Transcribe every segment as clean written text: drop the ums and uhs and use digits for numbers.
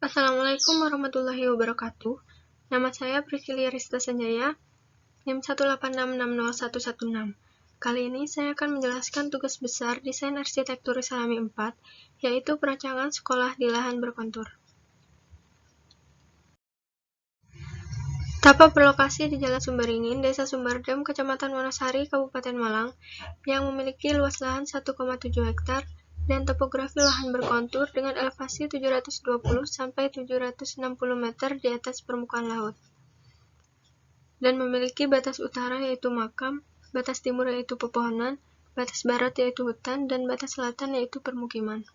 Assalamualaikum warahmatullahi wabarakatuh. Nama saya Priscilia Rista Sanjaya, NIM 186601116. Kali ini saya akan menjelaskan tugas besar desain arsitektur Islami 4, yaitu perancangan sekolah di lahan berkontur. Tapa berlokasi di Jalan Sumberingin, Desa Sumberdam, Kecamatan Wonosari, Kabupaten Malang, yang memiliki luas lahan 1,7 hektar dan topografi lahan berkontur dengan elevasi 720 sampai 760 meter di atas permukaan laut, dan memiliki batas utara yaitu makam, batas timur yaitu pepohonan, batas barat yaitu hutan, dan batas selatan yaitu permukiman.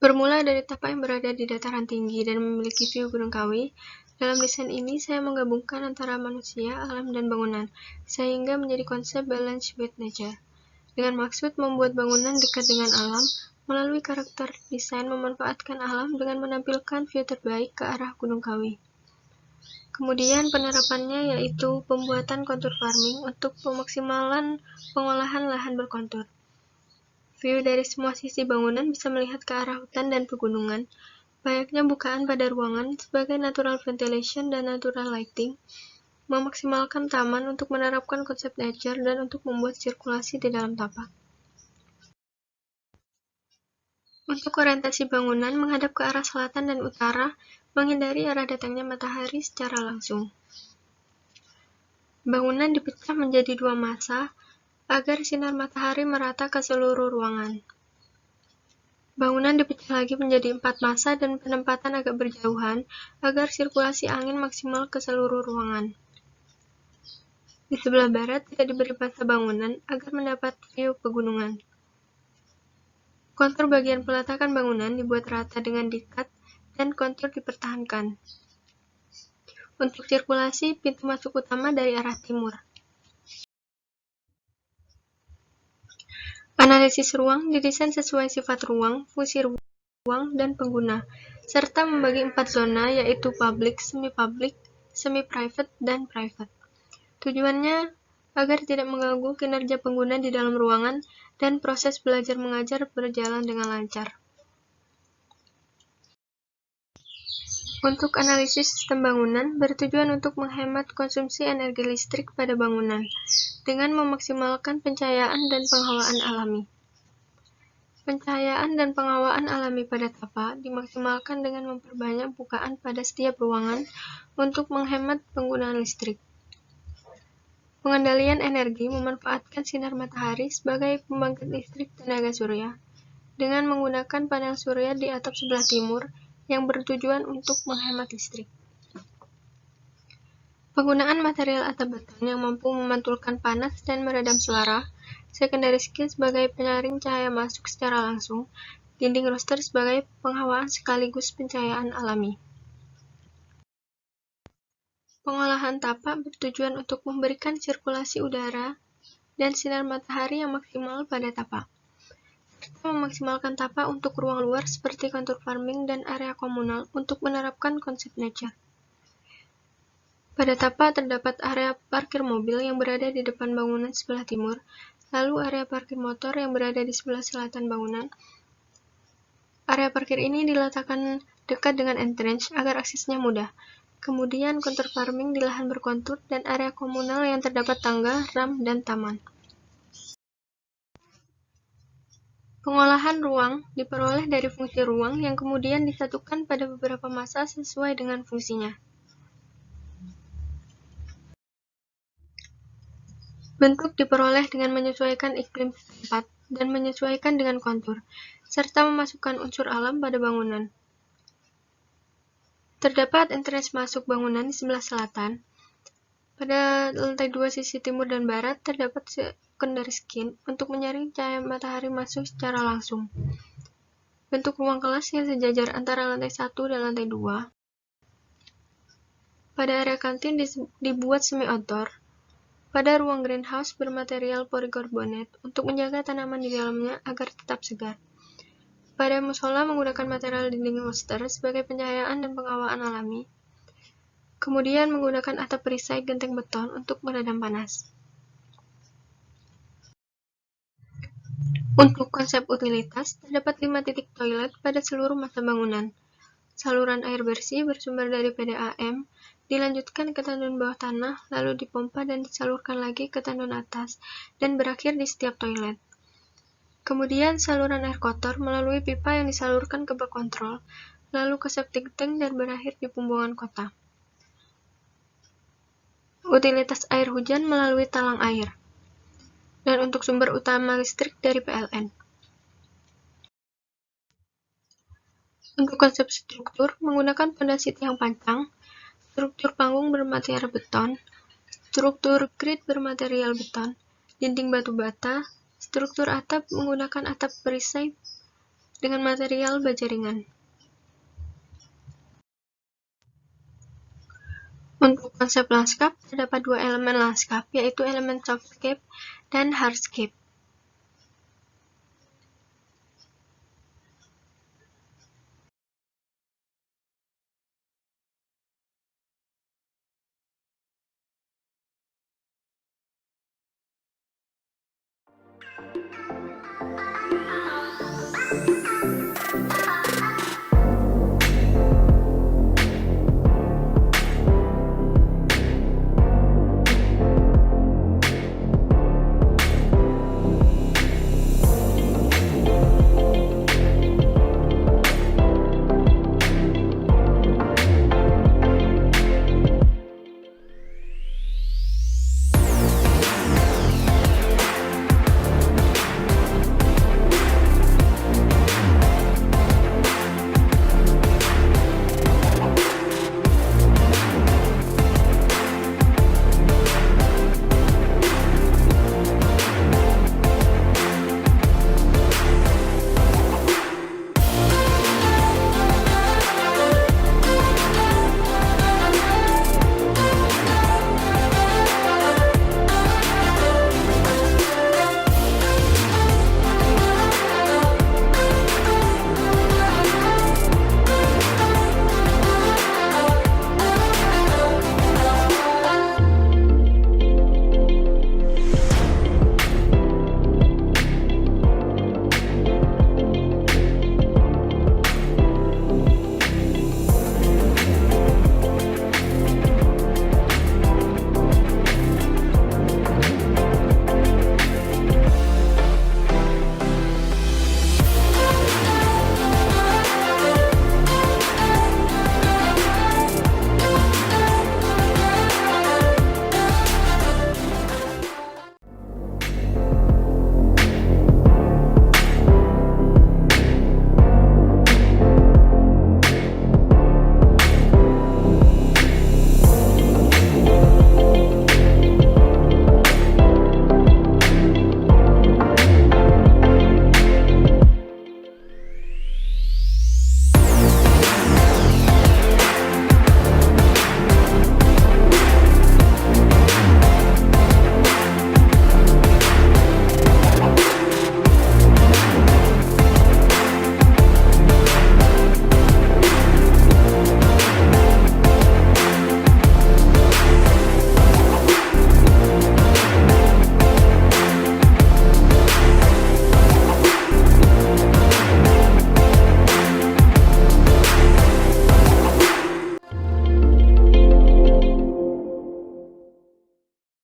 Bermula dari tapa yang berada di dataran tinggi dan memiliki view Gunung Kawi, dalam desain ini saya menggabungkan antara manusia, alam, dan bangunan, sehingga menjadi konsep balance with nature. Dengan maksud membuat bangunan dekat dengan alam, melalui karakter desain memanfaatkan alam dengan menampilkan view terbaik ke arah Gunung Kawi. Kemudian penerapannya yaitu pembuatan kontur farming untuk pemaksimalan pengolahan lahan berkontur. View dari semua sisi bangunan bisa melihat ke arah hutan dan pegunungan. Banyaknya bukaan pada ruangan sebagai natural ventilation dan natural lighting, memaksimalkan taman untuk menerapkan konsep nature dan untuk membuat sirkulasi di dalam tapak. Untuk orientasi bangunan menghadap ke arah selatan dan utara, menghindari arah datangnya matahari secara langsung. Bangunan dipecah menjadi dua massa agar sinar matahari merata ke seluruh ruangan. Bangunan dipecah lagi menjadi 4 massa dan penempatan agak berjauhan agar sirkulasi angin maksimal ke seluruh ruangan. Di sebelah barat tidak diberi massa bangunan agar mendapat view pegunungan. Kontur bagian peletakan bangunan dibuat rata dengan dikat dan kontur dipertahankan. Untuk sirkulasi, pintu masuk utama dari arah timur. Analisis ruang didesain sesuai sifat ruang, fungsi ruang, dan pengguna, serta membagi 4 zona yaitu public, semi-public, semi-private, dan private. Tujuannya agar tidak mengganggu kinerja pengguna di dalam ruangan dan proses belajar mengajar berjalan dengan lancar. Untuk analisis sistem bangunan bertujuan untuk menghemat konsumsi energi listrik pada bangunan dengan memaksimalkan pencahayaan dan penghawaan alami. Pencahayaan dan penghawaan alami pada tapa dimaksimalkan dengan memperbanyak bukaan pada setiap ruangan untuk menghemat penggunaan listrik. Pengendalian energi memanfaatkan sinar matahari sebagai pembangkit listrik tenaga surya dengan menggunakan panel surya di atap sebelah timur yang bertujuan untuk menghemat listrik. Penggunaan material atap beton yang mampu memantulkan panas dan meredam suara, secondary skin sebagai penyaring cahaya masuk secara langsung, dinding roster sebagai penghawaan sekaligus pencahayaan alami. Pengolahan tapak bertujuan untuk memberikan sirkulasi udara dan sinar matahari yang maksimal pada tapak, serta memaksimalkan tapak untuk ruang luar seperti kontur farming dan area komunal untuk menerapkan konsep nature. Pada tapak terdapat area parkir mobil yang berada di depan bangunan sebelah timur, lalu area parkir motor yang berada di sebelah selatan bangunan. Area parkir ini diletakkan dekat dengan entrance agar aksesnya mudah. Kemudian kontur farming di lahan berkontur dan area komunal yang terdapat tangga, ram, dan taman. Pengolahan ruang diperoleh dari fungsi ruang yang kemudian disatukan pada beberapa massa sesuai dengan fungsinya. Bentuk diperoleh dengan menyesuaikan iklim setempat dan menyesuaikan dengan kontur, serta memasukkan unsur alam pada bangunan. Terdapat entrance masuk bangunan di sebelah selatan. Pada lantai 2 sisi timur dan barat terdapat secondary skin untuk menyaring cahaya matahari masuk secara langsung. Bentuk ruang kelas yang sejajar antara lantai 1 dan lantai 2. Pada area kantin dibuat semi-outdoor. Pada ruang greenhouse bermaterial polikarbonat untuk menjaga tanaman di dalamnya agar tetap segar. Pada musola menggunakan material dinding roster sebagai pencahayaan dan penghawaan alami. Kemudian menggunakan atap perisai genteng beton untuk meredam panas. Untuk konsep utilitas, terdapat 5 titik toilet pada seluruh masa bangunan. Saluran air bersih bersumber dari PDAM, dilanjutkan ke tandon bawah tanah, lalu dipompa dan disalurkan lagi ke tandon atas, dan berakhir di setiap toilet. Kemudian saluran air kotor melalui pipa yang disalurkan ke bak kontrol, lalu ke septic tank dan berakhir di pembuangan kota. Utilitas air hujan melalui talang air, dan untuk sumber utama listrik dari PLN. Untuk konsep struktur, menggunakan pondasi tiang pancang, struktur panggung bermaterial beton, struktur grid bermaterial beton, dinding batu bata, struktur atap menggunakan atap perisai dengan material baja ringan. Untuk konsep lanskap, terdapat 2 elemen lanskap, yaitu elemen softscape dan hardscape.